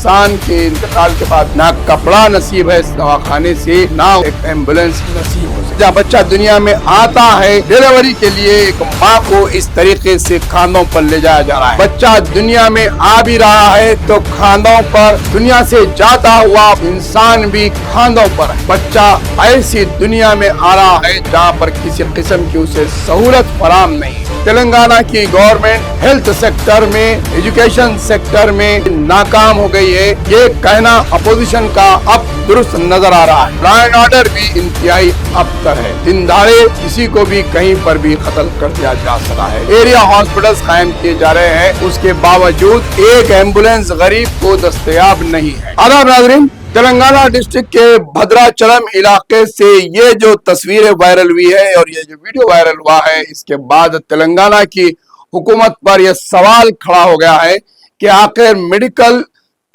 इंसान के इंतकाल के बाद ना कपड़ा नसीब है इस दवाखाने से, ना एक एम्बुलेंस नसीब हो सकती। जहाँ बच्चा दुनिया में आता है डिलीवरी के लिए, एक माँ को इस तरीके से खानों पर ले जाया जा रहा है। बच्चा दुनिया में आ भी रहा है तो खानों पर, दुनिया से जाता हुआ इंसान भी खानों पर है। बच्चा ऐसी दुनिया में आ रहा है जहाँ पर किसी किस्म की उसे सहूलत फराम नहीं। तेलंगाना की गवर्नमेंट हेल्थ सेक्टर में, एजुकेशन सेक्टर में नाकाम हो गई है, ये कहना अपोजिशन का अब दुरुस्त नजर आ रहा है। लॉ एंड ऑर्डर भी इंतहाई अबतर है। दिन दहाड़े किसी को भी कहीं पर भी कत्ल कर दिया जा सकता है। एरिया हॉस्पिटल्स कायम किए जा रहे हैं, उसके बावजूद एक एम्बुलेंस गरीब को दस्तयाब नहीं है। आदाब नाज़रीन, तेलंगाना डिस्ट्रिक्ट के भद्राचलम इलाके से ये जो तस्वीरें वायरल हुई है और ये जो वीडियो वायरल हुआ है, इसके बाद तेलंगाना की हुकूमत पर यह सवाल खड़ा हो गया है कि आखिर मेडिकल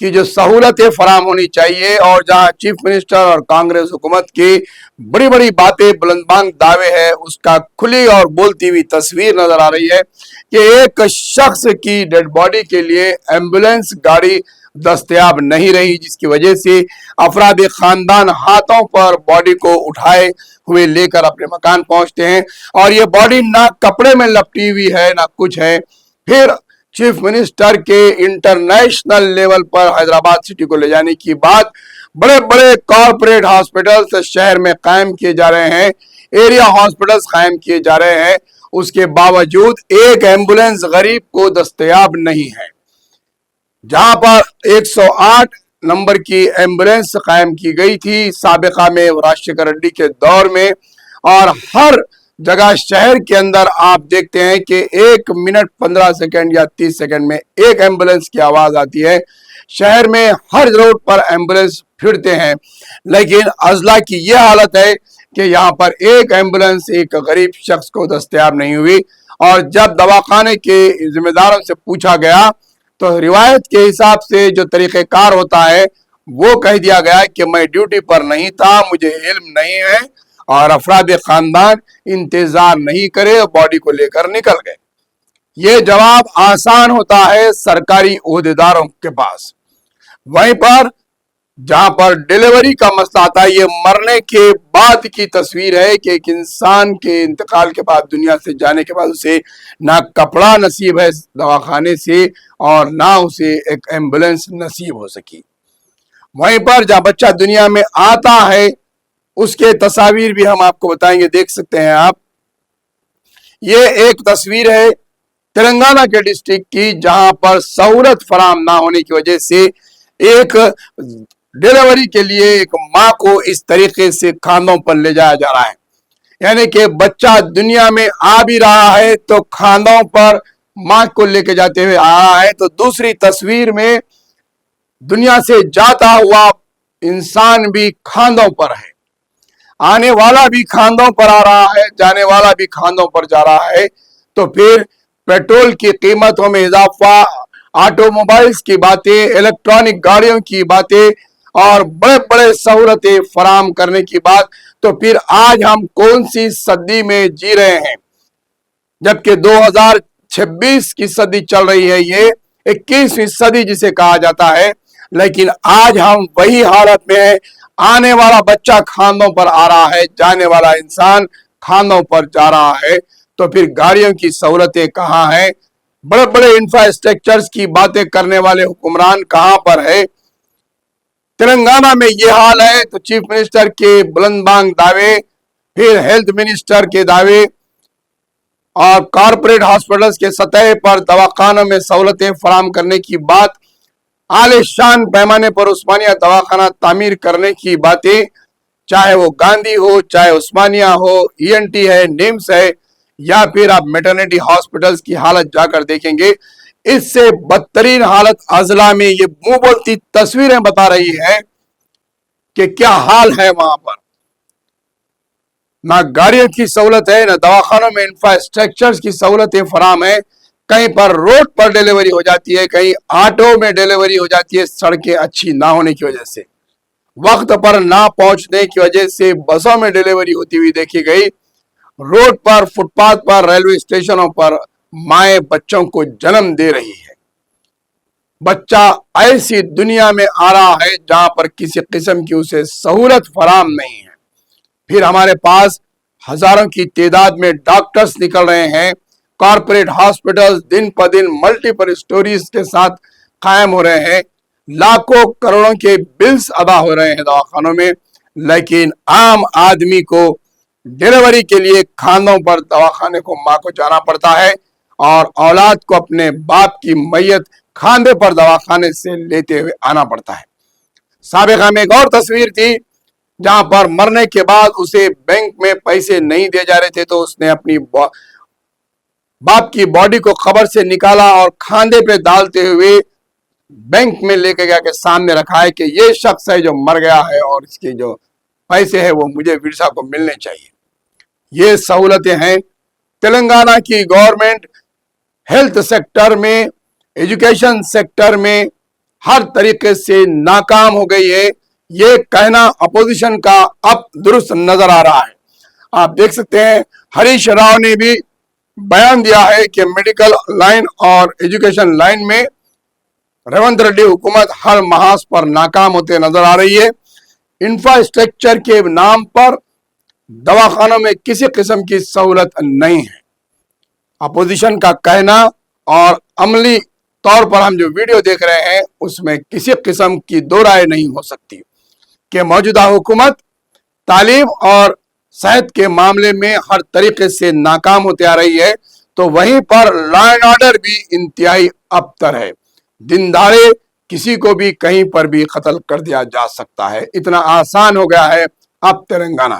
की जो सहूलतें फराम होनी चाहिए और जहां चीफ मिनिस्टर और कांग्रेस हुकूमत की बड़ी बड़ी बातें, बुलंदबांग दावे है, उसका खुली और बोलती हुई तस्वीर नजर आ रही है कि एक शख्स की डेड बॉडी के लिए एम्बुलेंस गाड़ी दस्तयाब नहीं रही, जिसकी वजह से अफराद खानदान हाथों पर बॉडी को उठाए हुए लेकर अपने मकान पहुंचते हैं और ये बॉडी ना कपड़े में लपटी हुई है ना कुछ है। फिर चीफ मिनिस्टर के इंटरनेशनल लेवल पर हैदराबाद सिटी को ले जाने की बात, बड़े बड़े कॉर्पोरेट हॉस्पिटल्स शहर में कायम किए जा रहे हैं, एरिया हॉस्पिटल्स कायम किए जा रहे हैं, उसके बावजूद एक एम्बुलेंस गरीब को दस्तयाब नहीं है। जहां पर 108 नंबर की एम्बुलेंस कायम की गई थी साबिका में राजशेखर रेड्डी के दौर में, और हर जगह शहर के अंदर आप देखते हैं कि 1 मिनट 15 सेकंड या 30 सेकंड में एक एम्बुलेंस की आवाज आती है। शहर में हर रोड पर एम्बुलेंस फिरते हैं, लेकिन अजला की यह हालत है कि यहाँ पर एक एम्बुलेंस एक गरीब शख्स को दस्तयाब नहीं हुई। और जब दवाखाने के जिम्मेदारों से पूछा गया तो रिवायत के हिसाब से जो तरीक़ेकार होता है वो कह दिया गया कि मैं ड्यूटी पर नहीं था, मुझे इल्म नहीं है, और अफराद खानदान इंतजार नहीं करे, बॉडी को लेकर निकल गए। ये जवाब आसान होता है सरकारी ओहदेदारों के पास। वहीं पर जहां पर डिलीवरी का मसला आता है, ये मरने के बाद की तस्वीर है कि एक इंसान के इंतकाल के बाद, दुनिया से जाने के बाद उसे ना कपड़ा नसीब है दवाखाने से और ना उसे एक एम्बुलेंस नसीब हो सकी। वहीं पर जहां बच्चा दुनिया में आता है उसके तस्वीर भी हम आपको बताएंगे, देख सकते हैं आप। ये एक तस्वीर है तेलंगाना के डिस्ट्रिक्ट की, जहां पर सहूलत फराम ना होने की वजह से एक डिलीवरी के लिए एक माँ को इस तरीके से खानों पर ले जाया जा रहा है। यानी कि बच्चा दुनिया में आ भी रहा है तो खानों पर माँ को लेके जाते हुए आ रहा है, तो दूसरी तस्वीर में दुनिया से जाता हुआ इंसान भी खानों पर है, आने वाला भी खानों पर आ रहा है, जाने वाला भी खानों पर जा रहा है। तो फिर पेट्रोल की कीमतों में इजाफा, ऑटोमोबाइल्स की बातें, इलेक्ट्रॉनिक गाड़ियों की बातें और बड़े बड़े सहूलतें फराम करने की बात, तो फिर आज हम कौन सी सदी में जी रहे हैं? जबकि 2026 की सदी चल रही है, ये 21वीं सदी जिसे कहा जाता है, लेकिन आज हम वही हालत में है। आने वाला बच्चा खानों पर आ रहा है, जाने वाला इंसान खानों पर जा रहा है, तो फिर गाड़ियों की सहूलतें कहाँ है? बड़े बड़े इंफ्रास्ट्रक्चर्स की बातें करने वाले हुक्मरान कहां पर है? तेलंगाना में ये हाल है तो चीफ मिनिस्टर के बुलंदबांग दावे, फिर हेल्थ मिनिस्टर के दावे और कॉर्पोरेट हॉस्पिटल्स के सतह पर दवाखानों में सहूलतें फराम करने की बात, आलिशान पैमाने पर उस्मानिया दवाखाना तामीर करने की बातें, चाहे वो गांधी हो, चाहे उस्मानिया हो, ईएनटी है, निम्स है, या फिर आप मेटर्निटी हॉस्पिटल्स की हालत जाकर देखेंगे, इससे बदतरीन हालत अजला में ये मुंह बोलती तस्वीरें बता रही है कि क्या हाल है वहां पर। ना गाड़ियों की सहूलत है, ना दवाखानों में इंफ्रास्ट्रक्चर्स की सहूलतें फराम है। कहीं पर रोड पर डिलीवरी हो जाती है, कहीं ऑटो में डिलीवरी हो जाती है, सड़कें अच्छी ना होने की वजह से, वक्त पर ना पहुंचने की वजह से बसों में डिलीवरी होती हुई देखी गई। रोड पर, फुटपाथ पर, रेलवे स्टेशनों पर माएं बच्चों को जन्म दे रही है। बच्चा ऐसी दुनिया में आ रहा है जहां पर किसी किस्म की उसे सहूलत फराम नहीं है। फिर हमारे पास हजारों की तादाद में डॉक्टर्स निकल रहे हैं, कॉरपोरेट हॉस्पिटल्स दिन प दिन मल्टीपल स्टोरीज के साथ कायम हो रहे हैं, लाखों करोड़ों के बिल्स अदा हो रहे हैं दवाखानों में, लेकिन आम आदमी को डिलीवरी के लिए खानों पर दवाखाने को माँ को जाना पड़ता है और औलाद को अपने बाप की मैयत खांधे पर दवाखाने से लेते हुए आना पड़ता है। साबिका में एक और तस्वीर थी जहां पर मरने के बाद उसे बैंक में पैसे नहीं दिए जा रहे थे, तो उसने अपनी बाप की बॉडी को कब्र से निकाला और खांधे पे डालते हुए बैंक में लेके गया के सामने रखा है कि ये शख्स है जो मर गया है और इसके जो पैसे है वो मुझे विरसा को मिलने चाहिए। ये सहूलतें हैं। तेलंगाना की गवर्नमेंट हेल्थ सेक्टर में, एजुकेशन सेक्टर में हर तरीके से नाकाम हो गई है। ये कहना अपोजिशन का अब दुरुस्त नजर आ रहा है। आप देख सकते हैं हरीश राव ने भी बयान दिया है कि मेडिकल लाइन और एजुकेशन लाइन में रेवंत रेड्डी हुकूमत हर महाज पर नाकाम होते नजर आ रही है। इंफ्रास्ट्रक्चर के नाम पर दवाखानों में किसी किस्म की सहूलत नहीं है। अपोजिशन का कहना और अमली तौर पर हम जो वीडियो देख रहे हैं उसमें किसी किस्म की दो राय नहीं हो सकती कि मौजूदा हुकूमत तालीम और सेहत के मामले में हर तरीके से नाकाम होते आ रही है, तो वहीं पर लॉ एंड ऑर्डर भी इंतहाई अबतर है। दिन दहाड़े किसी को भी कहीं पर भी कत्ल कर दिया जा सकता है। इतना आसान हो गया है अब तेलंगाना।